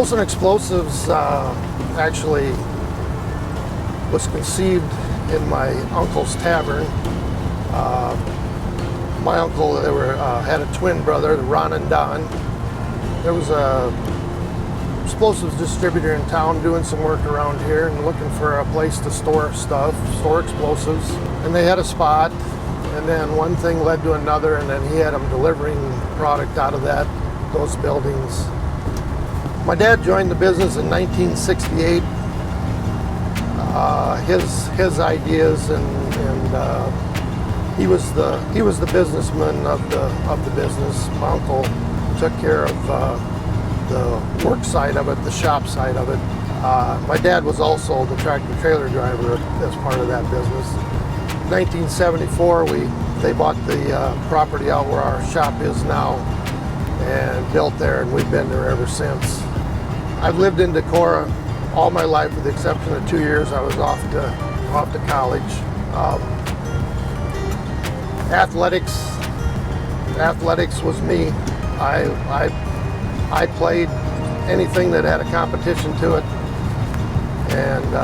Olson Explosives actually was conceived in my uncle's tavern. My uncle had a twin brother, Ron and Don. There was a explosives distributor in town doing some work around here and looking for a place to store stuff, store explosives. And they had a spot, and then one thing led to another, and then he had them delivering product out of those buildings. My dad joined the business in 1968. His ideas and he was the businessman of the business. My uncle took care of the work side of it, the shop side of it. My dad was also the tractor trailer driver as part of that business. 1974, they bought the property out where our shop is now and built there, and we've been there ever since. I've lived in Decorah all my life, with the exception of 2 years I was off to college. Athletics was me. I played anything that had a competition to it, and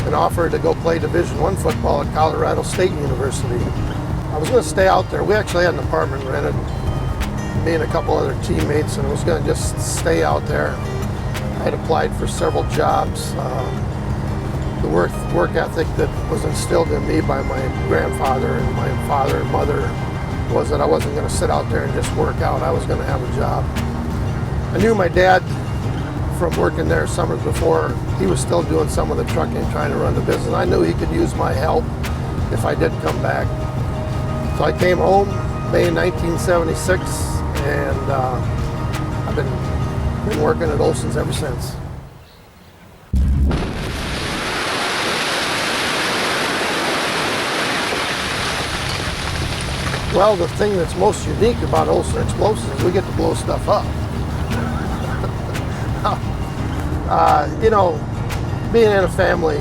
an offer to go play Division I football at Colorado State University. I was going to stay out there. We actually had an apartment rented, me and a couple other teammates, and I was going to just stay out there. I had applied for several jobs. The work ethic that was instilled in me by my grandfather and my father and mother was that I wasn't going to sit out there and just work out. I was going to have a job. I knew my dad from working there summers before. He was still doing some of the trucking, trying to run the business. I knew he could use my help if I did come back. So I came home May 1976, and I've been working at Olson's ever since. Well, the thing that's most unique about Olson Explosives is we get to blow stuff up. Being in a family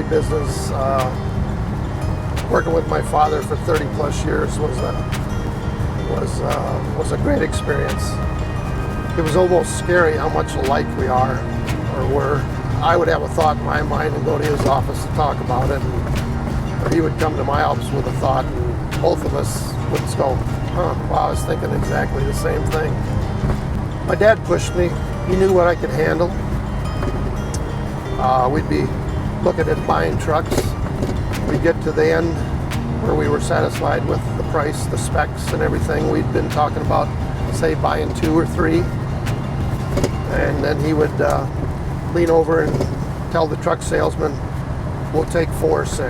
business, working with my father for 30 plus years was a great experience. It was almost scary how much alike we are, or were. I would have a thought in my mind and go to his office to talk about it, or he would come to my office with a thought, and both of us would go, wow, I was thinking exactly the same thing. My dad pushed me. He knew what I could handle. We'd be looking at buying trucks. We'd get to the end where we were satisfied with the price, the specs, and everything. We'd been talking about, say, buying 2 or 3. And then he would lean over and tell the truck salesman, we'll take 4 or 6.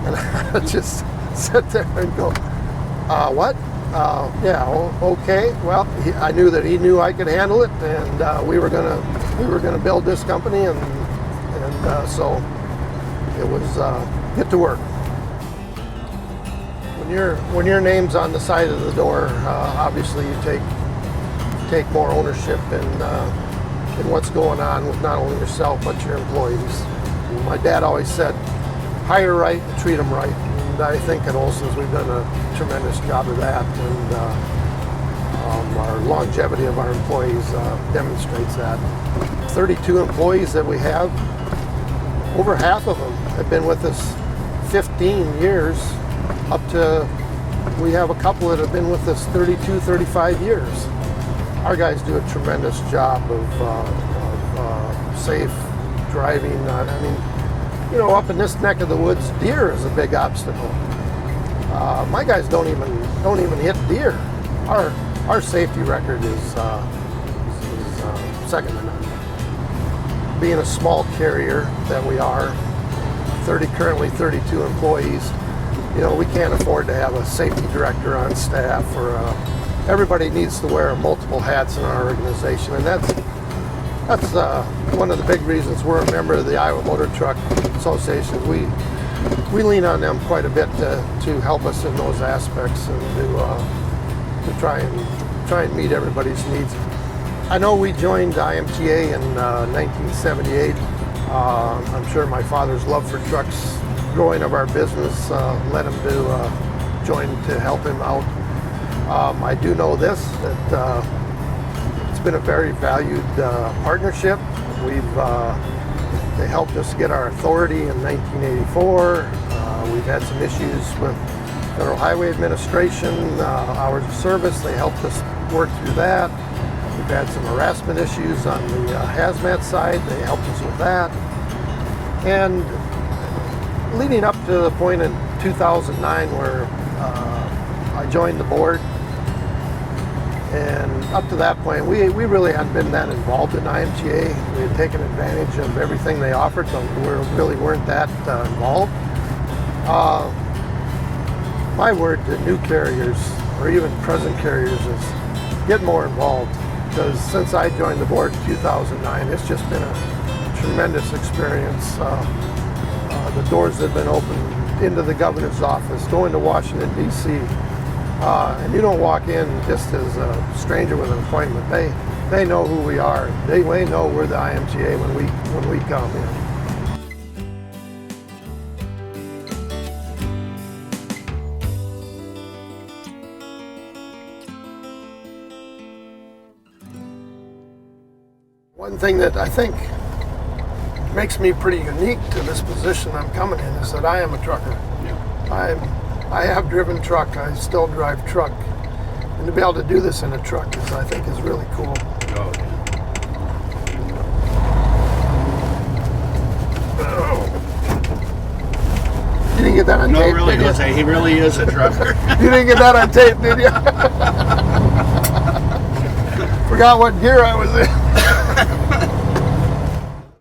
And I'd just sit there and go, what? Okay. Well, I knew that he knew I could handle it, and we were gonna build this company, and so it was get to work. When your name's on the side of the door, obviously you take more ownership in what's going on with not only yourself but your employees. And my dad always said, hire right, treat them right. And I think at Olson's we've done a tremendous job of that, and our longevity of our employees demonstrates that. 32 employees that we have, over half of them have been with us 15 years, up to, we have a couple that have been with us 32, 35 years. Our guys do a tremendous job of safe driving. Up in this neck of the woods, deer is a big obstacle. My guys don't even hit deer. Our safety record is second to none. Being a small carrier that we are, currently 32 employees, we can't afford to have a safety director on staff, or everybody needs to wear multiple hats in our organization, and that's one of the big reasons we're a member of the Iowa Motor Truck Association. We lean on them quite a bit to help us in those aspects, and to try and meet everybody's needs. I know we joined IMTA in 1978. I'm sure my father's love for trucks, growing of our business, led him to join to help him out. I do know this, that it's been a very valued partnership. They helped us get our authority in 1984. We've had some issues with Federal Highway Administration, hours of service. They helped us work through that. We've had some harassment issues on the hazmat side. They helped us with that. And leading up to the point in 2009 where I joined the board, and up to that point, we really hadn't been that involved in IMTA. We had taken advantage of everything they offered, so we really weren't that involved. My word to new carriers, or even present carriers, is get more involved, because since I joined the board in 2009, it's just been a tremendous experience. The doors have been opened into the governor's office, going to Washington, D.C., and you don't walk in just as a stranger with an appointment. They know who we are. They know we're the IMTA when we come in. One thing that I think makes me pretty unique to this position I'm coming in is that I am a trucker. Yeah. I have driven truck. I still drive truck, and to be able to do this in a truck I think is really cool. Oh, yeah. You didn't get that on tape? No, really, did you? He really is a trucker. You didn't get that on tape, did you? Forgot what gear I was in.